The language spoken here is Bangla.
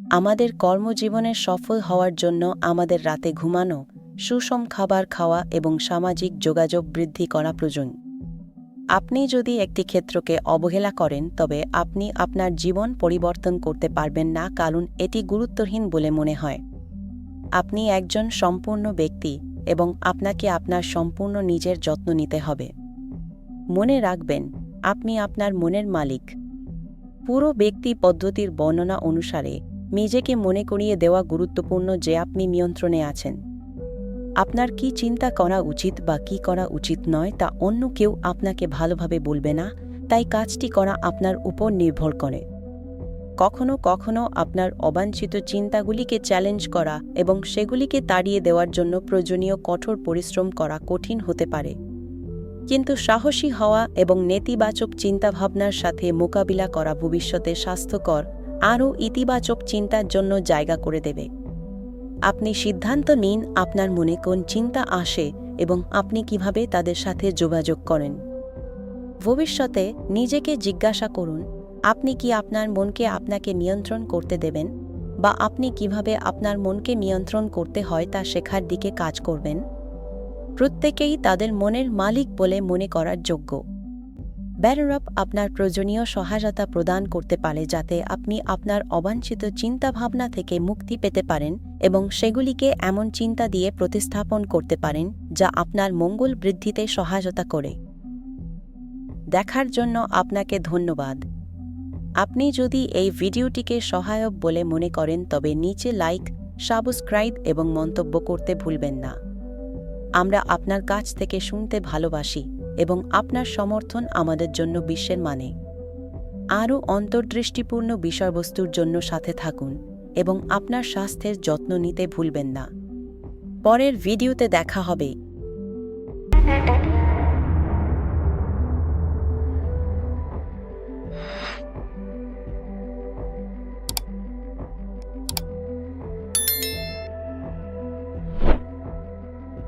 আমাদের কর্মজীবনে সফল হওয়ার জন্য আমাদের রাতে ঘুমানো, সুষম খাবার খাওয়া এবং সামাজিক যোগাযোগ বৃদ্ধি করা প্রয়োজন। আপনি যদি একটি ক্ষেত্রকে অবহেলা করেন তবে আপনি আপনার জীবন পরিবর্তন করতে পারবেন না, কারণ এটি গুরুত্বহীন বলে মনে হয়। আপনি একজন সম্পূর্ণ ব্যক্তি এবং আপনাকে আপনার সম্পূর্ণ নিজের যত্ন নিতে হবে। মনে রাখবেন, আপনি আপনার মনের মালিক। পুরো ব্যক্তি পদ্ধতির বর্ণনা অনুসারে নিজেকে মনে করিয়ে দেওয়া গুরুত্বপূর্ণ যে আপনি নিয়ন্ত্রণে আছেন। আপনার কি চিন্তা করা উচিত বা কি করা উচিত নয় তা অন্য কেউ আপনাকে ভালোভাবে বলবে না, তাই কাজটি করা আপনার উপর নির্ভর করে। কখনো কখনো আপনার অবাঞ্ছিত চিন্তাগুলিকে চ্যালেঞ্জ করা এবং সেগুলিকে তাড়িয়ে দেওয়ার জন্য প্রয়োজনীয় কঠোর পরিশ্রম করা কঠিন হতে পারে, কিন্তু সাহসী হওয়া এবং নেতিবাচক চিন্তাভাবনার সাথে মোকাবিলা করা ভবিষ্যতে স্বাস্থ্যকর আরও ইতিবাচক চিন্তার জন্য জায়গা করে দেবে। আপনি সিদ্ধান্ত নিন আপনার মনে কোন চিন্তা আসে এবং আপনি কিভাবে তাদের সাথে যোগাযোগ করেন। ভবিষ্যতে নিজেকে জিজ্ঞাসা করুন, আপনি কি আপনার মনকে আপনাকে নিয়ন্ত্রণ করতে দেবেন, বা আপনি কিভাবে আপনার মনকে নিয়ন্ত্রণ করতে হয় তা শেখার দিকে কাজ করবেন। প্রত্যেকেই তাদের মনের মালিক বলে মনে করার যোগ্য। ব্যাটারআপ আপনার প্রয়োজনীয় সহায়তা প্রদান করতে পারে যাতে আপনি আপনার অবাঞ্ছিত চিন্তাভাবনা থেকে মুক্তি পেতে পারেন এবং সেগুলিকে এমন চিন্তা দিয়ে প্রতিস্থাপন করতে পারেন যা আপনার মঙ্গল বৃদ্ধিতে সহায়তা করে। দেখার জন্য আপনাকে ধন্যবাদ। আপনি যদি এই ভিডিওটিকে সহায়ক বলে মনে করেন তবে নিচে লাইক, সাবস্ক্রাইব এবং মন্তব্য করতে ভুলবেন না। আমরা আপনার কাছ থেকে শুনতে ভালোবাসি এবং আপনার সমর্থন আমাদের জন্য বিশ্বের মানে। আরও অন্তর্দৃষ্টিপূর্ণ বিষয়বস্তুর জন্য সাথে থাকুন এবং আপনার স্বাস্থ্যের যত্ন নিতে ভুলবেন না। পরের ভিডিওতে দেখা হবে।